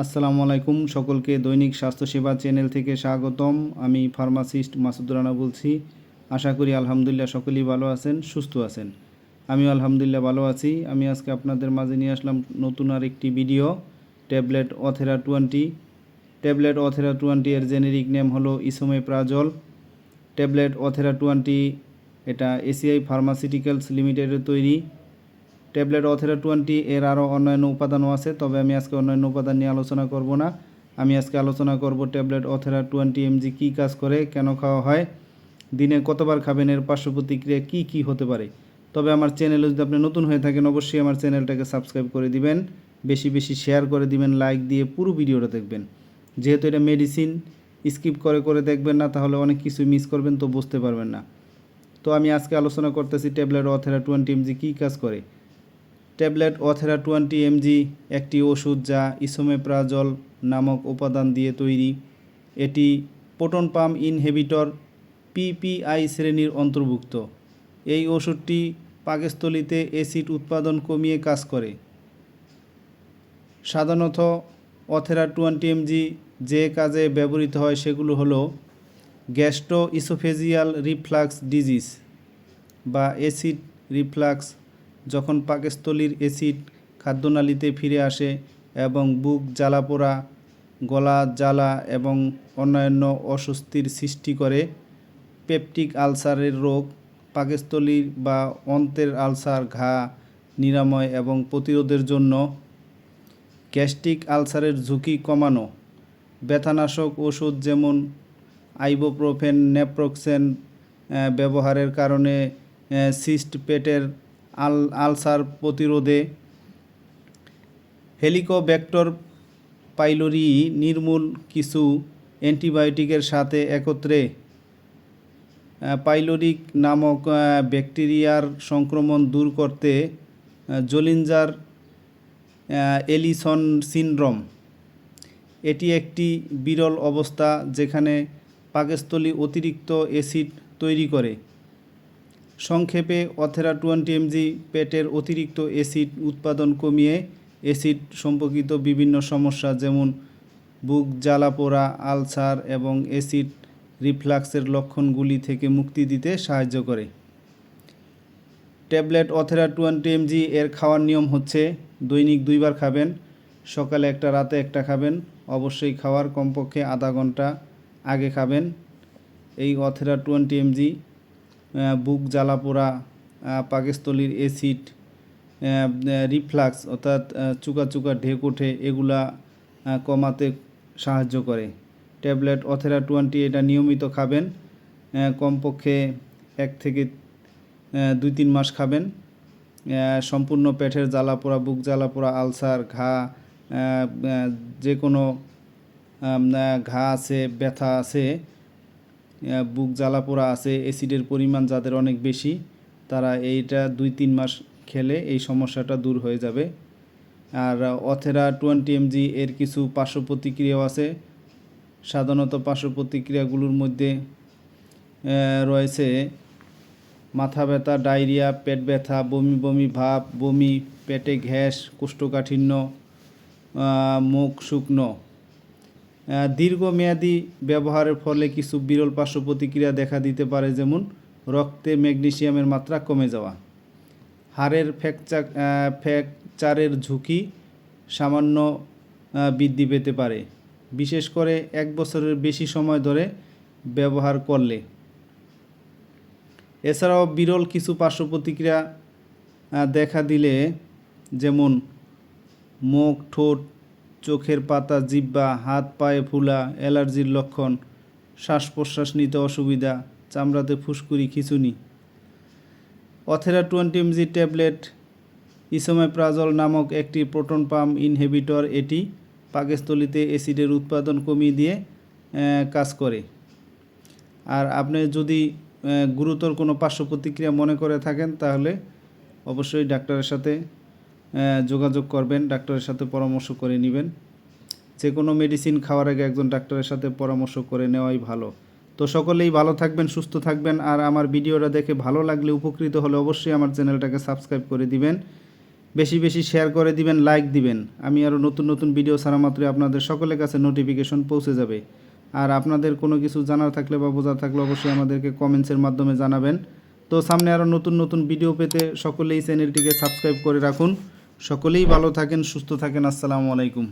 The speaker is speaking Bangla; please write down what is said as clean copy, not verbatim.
আসসালামু আলাইকুম সকলকে দৈনিক স্বাস্থ্যসেবা চ্যানেল থেকে স্বাগতম। আমি ফার্মাসিস্ট মাসুদ রানা বলছি। আশা করি আলহামদুলিল্লাহ সকলেই ভালো আছেন, সুস্থ আছেন। আমিও আলহামদুলিল্লাহ ভালো আছি। আমি আজকে আপনাদের মাঝে নিয়ে আসলাম নতুন আর একটি ভিডিও। ট্যাবলেট অথেরা 20। ট্যাবলেট অথেরা 20 এর জেনেরিক নেম হলো ইসোমেপ্রাজল। ট্যাবলেট অথেরা 20 এটা এসিআই ফার্মাসিউটিক্যালস লিমিটেডের তৈরি। ট্যাবলেট অথেরা 20 এর আরও অন্যান্য উপাদানও আছে, তবে আমি আজকে অন্যান্য উপাদান নিয়ে আলোচনা করব না। আমি আজকে আলোচনা করব ট্যাবলেট অথেরা 20 mg কী কাজ করে, কেন খাওয়া হয়, দিনে কতবার খাবেন, এর পার্শ্ব প্রতিক্রিয়া কী কী হতে পারে। তবে আমার চ্যানেলে যদি আপনি নতুন হয়ে থাকেন অবশ্যই আমার চ্যানেলটাকে সাবস্ক্রাইব করে দিবেন, বেশি বেশি শেয়ার করে দিবেন, লাইক দিয়ে পুরো ভিডিওটা দেখবেন। যেহেতু এটা মেডিসিন, স্কিপ করে করে দেখবেন না, তাহলে অনেক কিছু মিস করবেন, তো বুঝতে পারবেন না। তো আমি আজকে আলোচনা করতেছি ট্যাবলেট অথেরা 20 mg কী কাজ করে। ট্যাবলেট অথেরা 20 mg একটি ওষুধ যা ইসোমেপ্রাজল নামক উপাদান দিয়ে তৈরি। এটি প্রোটন পাম্প ইনহিবিটর পিপিআই শ্রেণীর অন্তর্ভুক্ত। এই ওষুধটি পাকস্থলীতে অ্যাসিড উৎপাদন কমিয়ে কাজ করে। সাধারণত অথেরা 20 mg যে কাজে ব্যবহৃত হয় সেগুলো হলো গ্যাস্ট্রো ইসোফেজিয়াল রিফ্লাক্স ডিজিজ বা অ্যাসিড রিফ্লাক্স, যখন পাকস্থলীর অ্যাসিড খাদ্যনালীতে ফিরে আসে এবং বুক জ্বালাপোড়া, গলা জ্বালা এবং অন্যান্য অস্বস্তির সৃষ্টি করে। পেপটিক আলসারের রোগ, পাকস্থলীর বা অন্ত্রের আলসার ঘা নিরাময় এবং প্রতিরোধের জন্য। গ্যাস্ট্রিক আলসারের ঝুঁকি কমানো, ব্যথানাশক ওষুধ যেমন আইবোপ্রোফেন, নেপ্রোক্সেন ব্যবহারের কারণে সিস্ট পেটের আলসার প্রতিরোধে। হেলিকোব্যাক্টর পাইলোরি নির্মূল, কিছু অ্যান্টিবায়োটিকের সাথে একত্রে পাইলোরিক নামক ব্যাকটেরিয়ার সংক্রমণ দূর করতে। জোলিঞ্জার এলিসন সিনড্রোম, এটি একটি বিরল অবস্থা যেখানে পাকস্থলী অতিরিক্ত অ্যাসিড তৈরি করে। সংক্ষেপে অথেরা 20 mg পেটের অতিরিক্ত অ্যাসিড উৎপাদন কমিয়ে অ্যাসিড সম্পর্কিত বিভিন্ন সমস্যা যেমন বুক জ্বালাপোড়া, আলসার এবং অ্যাসিড রিফ্লাক্সের লক্ষণগুলি থেকে মুক্তি দিতে সাহায্য করে। ট্যাবলেট অথেরা 20 mg এর খাওয়ার নিয়ম হচ্ছে দৈনিক 2 বার খাবেন, সকালে একটা, রাতে একটা খাবেন। অবশ্যই খাওয়ার কমপক্ষে আধা ঘন্টা আগে খাবেন। এই অথেরা 20 mg বুক জ্বালাপোড়া, পাকস্থলীর অ্যাসিড রিফ্লাক্স অর্থাৎ চুকা চুকা ঢেক ওঠে, এগুলা কমাতে সাহায্য করে। ট্যাবলেট অথেরা 20 এটা নিয়মিত খাবেন, কমপক্ষে 1 থেকে 2-3 মাস খাবেন। সম্পূর্ণ পেটের জ্বালাপোড়া, বুক জ্বালাপোড়া, আলসার, ঘা, যে কোনো ঘা আছে, ব্যথা আছে, বুক জ্বালাপোড়া আছে, অ্যাসিডের পরিমাণ যাদের অনেক বেশি, তারা এইটা 2-3 মাস খেলে এই সমস্যাটা দূর হয়ে যাবে। আর অথেরা 20 mg এর কিছু পার্শ্ব প্রতিক্রিয়াও আছে। সাধারণত পার্শ্ব প্রতিক্রিয়াগুলোর মধ্যে রয়েছে মাথা ব্যথা, ডায়রিয়া, পেট ব্যথা, বমি বমি ভাব, বমি, পেটে গ্যাস, কোষ্ঠকাঠিন্য, মুখ শুকনো। দীর্ঘমেয়াদী ব্যবহারের ফলে কিছু বিরল পার্শ্ব প্রতিক্রিয়া দেখা দিতে পারে, যেমন রক্তে ম্যাগনেসিয়ামের মাত্রা কমে যাওয়া, হাড়ের ফ্র্যাকচারের ঝুঁকি সামান্য বৃদ্ধি পেতে পারে, বিশেষ করে 1 বছরের বেশি সময় ধরে ব্যবহার করলে। এছাড়াও বিরল কিছু পার্শ্ব প্রতিক্রিয়া দেখা দিলে, যেমন মুখ, ঠোঁট, চোখের পাতা, জিহ্বা, হাত পায়ে ফুলা, অ্যালার্জির লক্ষণ, শ্বাস প্রশ্বাস নিতে অসুবিধা, চামড়াতে ফুসকুড়ি, খিঁচুনি। অথেরা 20 mg ট্যাবলেট ইসোমেপ্রাজল নামক একটি প্রোটন পাম্প ইনহিবিটর। এটি পাকস্থলীতে অ্যাসিডের উৎপাদন কমিয়ে দিয়ে কাজ করে। আর আপনি যদি গুরুতর কোনো পার্শ্ব প্রতিক্রিয়া মনে করে থাকেন তাহলে অবশ্যই ডাক্তারের সাথে যোগাযোগ করবেন, ডাক্তারের সাথে পরামর্শ করে নেবেন। যে কোনো মেডিসিন খাওয়ার আগে একজন ডাক্তারের সাথে পরামর্শ করে নেওয়াই ভালো। তো সকলেই ভালো থাকবেন, সুস্থ থাকবেন। আর আমার ভিডিওটা দেখে ভালো লাগলে, উপকৃত হলে অবশ্যই আমার চ্যানেলটাকে সাবস্ক্রাইব করে দিবেন, বেশি বেশি শেয়ার করে দিবেন, লাইক দিবেন। আমি আরও নতুন নতুন ভিডিও ছাড়া মাত্রই আপনাদের সকলের কাছে নোটিফিকেশন পৌঁছে যাবে। আর আপনাদের কোনো কিছু জানার থাকলে বা বোঝার থাকলে অবশ্যই আমাদেরকে কমেন্টসের মাধ্যমে জানাবেন। তো সামনে আরও নতুন নতুন ভিডিও পেতে সকলেই চ্যানেলটিকে সাবস্ক্রাইব করে রাখুন। সকলেই ভালো থাকেন, সুস্থ থাকেন। আসসালামু আলাইকুম।